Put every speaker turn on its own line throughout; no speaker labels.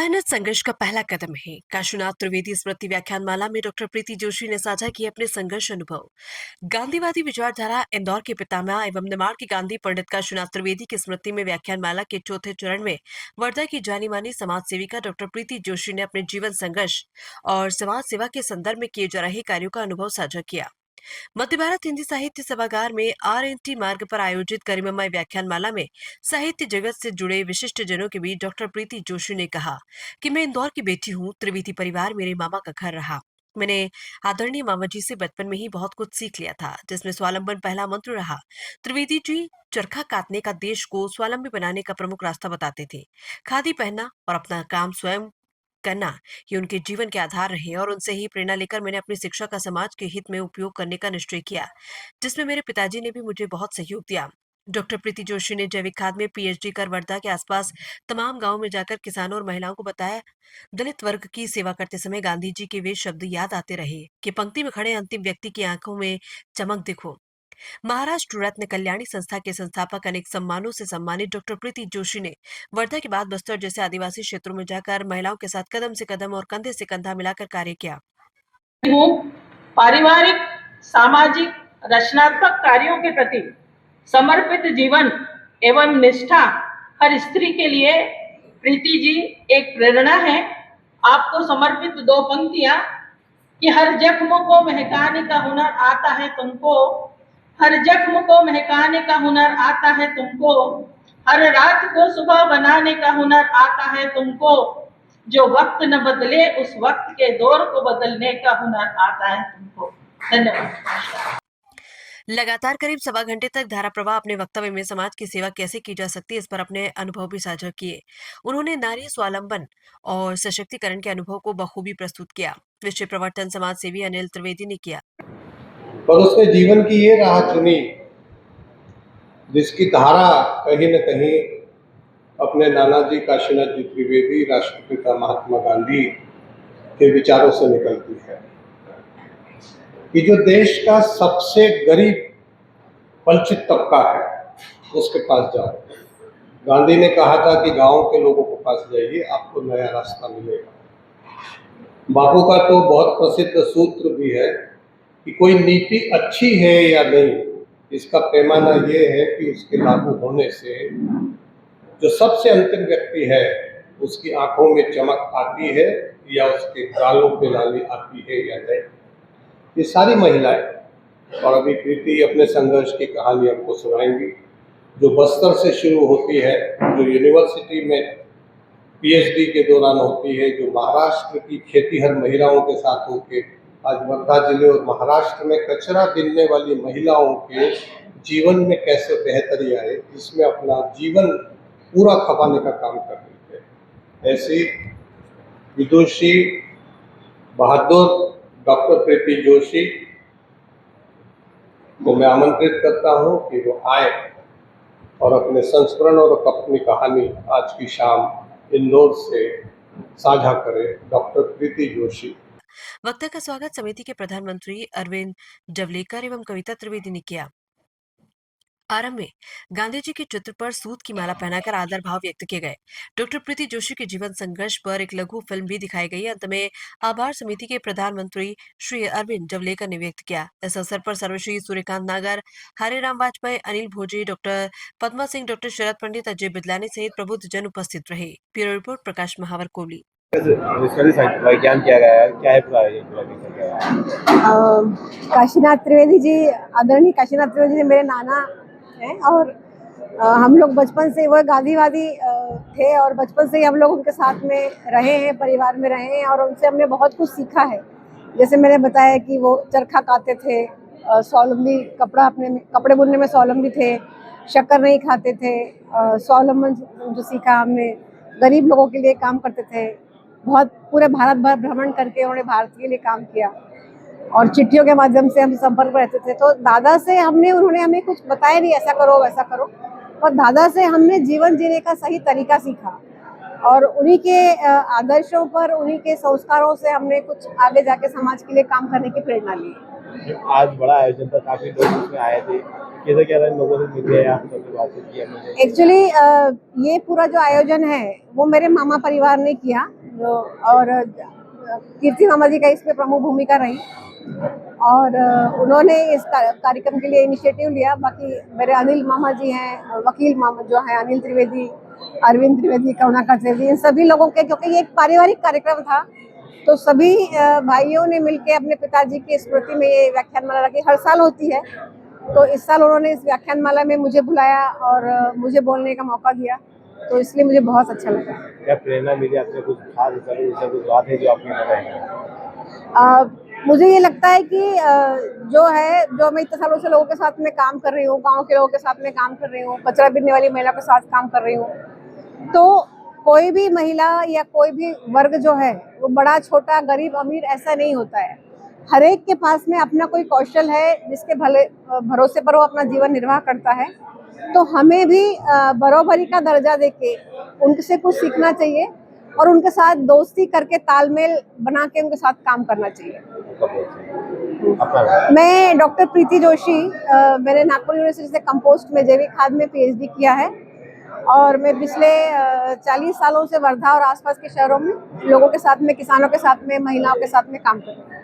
मेहनत संघर्ष का पहला कदम है। काशीनाथ त्रिवेदी स्मृति व्याख्यान माला में डॉक्टर प्रीति जोशी ने साझा किए अपने संघर्ष अनुभव। गांधीवादी विचारधारा इंदौर के पितामह एवं निमाड़ के गांधी पंडित काशीनाथ त्रिवेदी की स्मृति में व्याख्यान माला के चौथे चरण में वर्धा की जानी मानी समाज सेविका डॉक्टर प्रीति जोशी ने अपने जीवन संघर्ष और समाज सेवा के संदर्भ में किए जा रहे कार्यों का अनुभव साझा किया। मध्य भारत हिंदी साहित्य सभागार में RNT मार्ग पर आयोजित गरिमामय व्याख्यान माला में साहित्य जगत से जुड़े विशिष्ट जनों के बीच डॉक्टर प्रीति जोशी ने कहा कि मैं इंदौर की बेटी हूँ। त्रिवेदी परिवार मेरे मामा का घर रहा। मैंने आदरणीय मामा जी से बचपन में ही बहुत कुछ सीख लिया था, जिसमें स्वावलंबन पहला मंत्र रहा। त्रिवेदी जी चरखा काटने का देश को स्वावलंबी बनाने का प्रमुख रास्ता बताते थे। खादी पहनना और अपना काम स्वयं करना ये उनके जीवन के आधार रहे और उनसे ही प्रेरणा लेकर मैंने अपनी शिक्षा का समाज के हित में उपयोग करने का निश्चय किया, जिसमें मेरे पिताजी ने भी मुझे बहुत सहयोग दिया। डॉक्टर प्रीति जोशी ने जैविक खाद में PhD कर वर्धा के आसपास तमाम गांवों में जाकर किसानों और महिलाओं को बताया। दलित वर्ग की सेवा करते समय गांधी जी के वे शब्द याद आते रहे कि पंक्ति में खड़े अंतिम व्यक्ति की आंखों में चमक देखो। महाराष्ट्र रत्न कल्याणी संस्था के संस्थापक अनेक सम्मानों से सम्मानित डॉक्टर प्रीति जोशी ने वर्धा के बाद बस्तर जैसे आदिवासी क्षेत्रों में जाकर महिलाओं के साथ कदम से कदम और कंधे से कंधा मिलाकर कार्य किया।
पारिवारिक, सामाजिक, रचनात्मक कार्यों के प्रति समर्पित जीवन एवं निष्ठा हर स्त्री के लिए प्रीति जी एक प्रेरणा है। आपको समर्पित दो पंक्तियां कि हर जख्म को महकाने का हुनर आता है तुमको, हर जख्म को महकाने का हुनर आता है तुमको, हर रात को सुबह बनाने का हुनर आता है तुमको, जो वक्त न बदले उस वक्त के दौर को बदलने का हुनर आता है तुमको। धन्यवाद।
लगातार करीब सवा घंटे तक धारा प्रवाह अपने वक्तव्य में समाज की सेवा कैसे की जा सकती है, इस पर अपने अनुभव भी साझा किए। उन्होंने नारी स्वावलंबन और सशक्तिकरण के अनुभव को बखूबी प्रस्तुत किया। विषय प्रवर्तन समाज सेवी अनिल त्रिवेदी ने किया।
पर उसने जीवन की ये राह चुनी जिसकी धारा कहीं न कहीं अपने नानाजी काशीनाथ जी त्रिवेदी, राष्ट्रपिता महात्मा गांधी के विचारों से निकलती है कि जो देश का सबसे गरीब वंचित तबका है उसके पास जाओ। गांधी ने कहा था कि गांव के लोगों के पास जाइए, आपको नया रास्ता मिलेगा। बापू का तो बहुत प्रसिद्ध सूत्र भी है कि कोई नीति अच्छी है या नहीं, इसका पैमाना ये है कि उसके लागू होने से जो सबसे अंतिम व्यक्ति है उसकी आंखों में चमक आती है या उसके गालों पे लाली आती है या नहीं। ये सारी महिलाएं और अभी प्रीति अपने संघर्ष की कहानी हमको सुनाएंगी, जो बस्तर से शुरू होती है, जो यूनिवर्सिटी में PhD के दौरान होती है, जो महाराष्ट्र की खेतीहर महिलाओं के साथ होकर आज वर्धा जिले और महाराष्ट्र में कचरा बीनने वाली महिलाओं के जीवन में कैसे बेहतरी आए, इसमें अपना जीवन पूरा खपाने का काम कर रही है। ऐसी विदुषी बहादुर डॉक्टर प्रीति जोशी को मैं आमंत्रित करता हूं कि वो आए और अपने संस्मरण और अपनी कहानी आज की शाम इंदौर से साझा करें। डॉक्टर प्रीति जोशी।
वक्ता का स्वागत समिति के प्रधानमंत्री अरविंद जवलेकर एवं कविता त्रिवेदी ने किया। आरंभ में गांधी जी के चित्र पर सूत की माला पहनाकर आदर भाव व्यक्त किए गए। डॉक्टर प्रीति जोशी के जीवन संघर्ष पर एक लघु फिल्म भी दिखाई गई। अंत में आभार समिति के प्रधानमंत्री श्री अरविंद जवलेकर ने व्यक्त किया। इस अवसर पर सर्वश्री सूर्यकांत नागर, हरिराम वाजपेयी, अनिल भोजे, डॉक्टर पद्मा सिंह, डॉक्टर शरद पंडित, अजय बिदलानी सहित प्रबुद्ध जन उपस्थित रहे। ब्यूरो रिपोर्ट प्रकाश महावर कोली।
काशीनाथ त्रिवेदी जी, आदरणीय काशीनाथ त्रिवेदी जी मेरे नाना हैं और हम लोग बचपन से वो गांधीवादी थे और बचपन से ही हम लोग उनके साथ में रहे हैं, परिवार में रहे हैं और उनसे हमने बहुत कुछ सीखा है। जैसे मैंने बताया कि वो चरखा काटते थे, स्वावलंबी कपड़े बुनने में स्वावलंबी थे, शक्कर नहीं खाते थे, स्वावलंबन जो सीखा हमने, गरीब लोगों के लिए काम करते थे, बहुत पूरे भारत भर भ्रमण करके उन्होंने भारत के लिए काम किया और चिट्ठियों के माध्यम से हम संपर्क में रहते थे। तो दादा से उन्होंने हमें कुछ बताया नहीं ऐसा करो वैसा करो, पर दादा से हमने जीवन जीने का सही तरीका सीखा और उन्हीं के आदर्शों पर, उन्हीं के संस्कारों से हमने कुछ आगे जाके समाज के लिए काम करने की प्रेरणा ली।
आज बड़ा आयोजन था, काफी लोग उसमें आए थे, कैसे क्या लोगों से मिले, आपसे बातचीत की?
एक्चुअली ये पूरा जो आयोजन है वो मेरे मामा परिवार ने किया और कीर्ति मामा जी का इसमें प्रमुख भूमिका रही और उन्होंने इस कार्यक्रम के लिए इनिशिएटिव लिया। बाकी मेरे अनिल मामा जी हैं, वकील मामा जो हैं अनिल त्रिवेदी, अरविंद त्रिवेदी, करुणाकर त्रिवेदी, इन सभी लोगों के, क्योंकि ये एक पारिवारिक कार्यक्रम था तो सभी भाइयों ने मिलकर अपने पिताजी की स्मृति में ये व्याख्यानमाला रखी। हर साल होती है तो इस साल उन्होंने इस व्याख्यानमाला में मुझे बुलाया और मुझे बोलने का मौका दिया, तो इसलिए मुझे बहुत अच्छा लगा।
क्या प्रेरणा मिली आपसे? कुछ खास ऐसा कुछ बात है जो आपने बताया?
मुझे ये लगता है कि जो मैं इतने सालों से लोगों के साथ में काम कर रही हूँ, गांव के लोगों के साथ में काम कर रही हूँ, कचरा बीनने वाली महिला के साथ काम कर रही हूँ, तो कोई भी महिला या कोई भी वर्ग जो है वो बड़ा छोटा गरीब अमीर ऐसा नहीं होता है। हर एक के पास में अपना कोई कौशल है जिसके भरोसे पर वो अपना जीवन निर्वाह करता है। तो हमें भी बराबरी का दर्जा देके उनसे कुछ सीखना चाहिए और उनके साथ दोस्ती करके तालमेल बना के उनके साथ काम करना चाहिए। मैं डॉक्टर प्रीति जोशी, मैंने नागपुर यूनिवर्सिटी से कंपोस्ट में जैविक खाद में PhD किया है और मैं पिछले 40 सालों से वर्धा और आसपास के शहरों में लोगों के साथ में, किसानों के साथ में, महिलाओं के साथ में काम कर रही हूँ।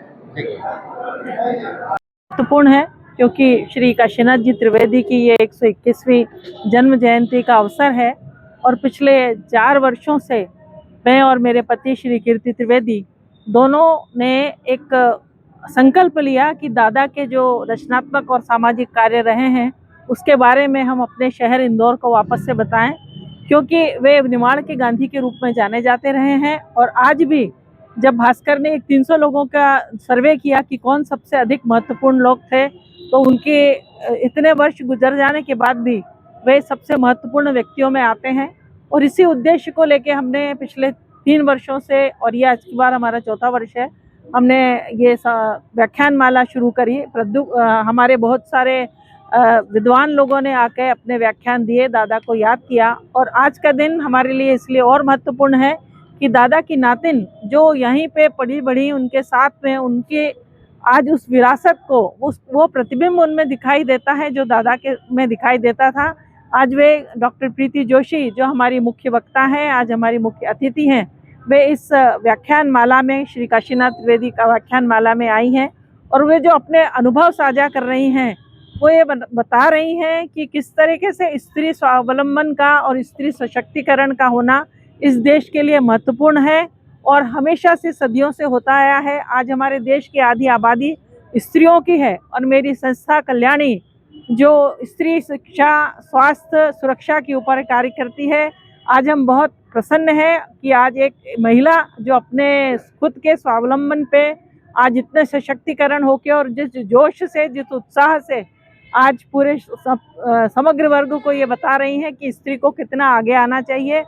महत्वपूर्ण है क्योंकि श्री काशीनाथ जी त्रिवेदी की ये 121वीं जन्म जयंती का अवसर है और पिछले 4 वर्षों से मैं और मेरे पति श्री कीर्ति त्रिवेदी दोनों ने एक संकल्प लिया कि दादा के जो रचनात्मक और सामाजिक कार्य रहे हैं उसके बारे में हम अपने शहर इंदौर को वापस से बताएं, क्योंकि वे निर्माण के गांधी के रूप में जाने जाते रहे हैं। और आज भी जब भास्कर ने 300 लोगों का सर्वे किया कि कौन सबसे अधिक महत्वपूर्ण लोग थे, तो उनके इतने वर्ष गुजर जाने के बाद भी वे सबसे महत्वपूर्ण व्यक्तियों में आते हैं। और इसी उद्देश्य को लेके हमने पिछले 3 वर्षों से, और ये आज की बार हमारा 4था वर्ष है, हमने ये व्याख्यानमाला शुरू करी। हमारे बहुत सारे विद्वान लोगों ने आके अपने व्याख्यान दिए, दादा को याद किया। और आज का दिन हमारे लिए इसलिए और महत्वपूर्ण है कि दादा की नातिन जो यहीं पे पढ़ी बढ़ी, उनके साथ में उनके आज उस विरासत को, वो प्रतिबिंब उनमें दिखाई देता है जो दादा के में दिखाई देता था। आज वे डॉक्टर प्रीति जोशी जो हमारी मुख्य वक्ता हैं, आज हमारी मुख्य अतिथि हैं, वे इस व्याख्यानमाला में, श्री काशीनाथ त्रिवेदी का व्याख्यानमाला में आई हैं और वे जो अपने अनुभव साझा कर रही हैं वो ये बता रही हैं कि किस तरीके से स्त्री स्वावलंबन का और स्त्री सशक्तिकरण का होना इस देश के लिए महत्वपूर्ण है और हमेशा से, सदियों से होता आया है। आज हमारे देश की आधी आबादी स्त्रियों की है और मेरी संस्था कल्याणी जो स्त्री शिक्षा, स्वास्थ्य, सुरक्षा के ऊपर कार्य करती है, आज हम बहुत प्रसन्न हैं कि आज एक महिला जो अपने खुद के स्वावलंबन पे आज इतने सशक्तिकरण होके और जिस जोश से, जिस उत्साह से आज पूरे समग्र वर्ग को ये बता रही हैं कि स्त्री को कितना आगे आना चाहिए,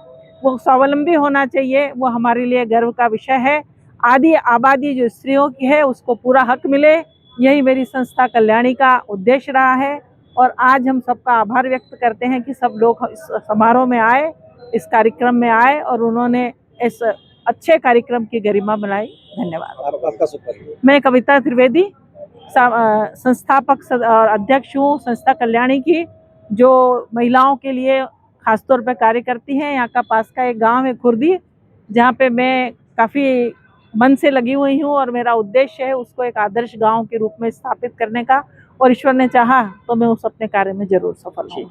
वो स्वावलंबी होना चाहिए, वो हमारे लिए गर्व का विषय है। आधी आबादी जो स्त्रियों की है उसको पूरा हक मिले, यही मेरी संस्था कल्याणी का उद्देश्य रहा है। और आज हम सबका आभार व्यक्त करते हैं कि सब लोग इस समारोह में आए, इस कार्यक्रम में आए और उन्होंने इस अच्छे कार्यक्रम की गरिमा बनाई। धन्यवाद।
आपका शुक्रिया।
मैं कविता त्रिवेदी, संस्थापक और अध्यक्ष हूँ संस्था कल्याणी की, जो महिलाओं के लिए खासतौर पर कार्य करती हैं। यहाँ का पास का एक गांव है खुर्दी, जहाँ पे मैं काफ़ी मन से लगी हुई हूँ और मेरा उद्देश्य है उसको एक आदर्श गांव के रूप में स्थापित करने का, और ईश्वर ने चाहा तो मैं उस अपने कार्य में जरूर सफल हूँ।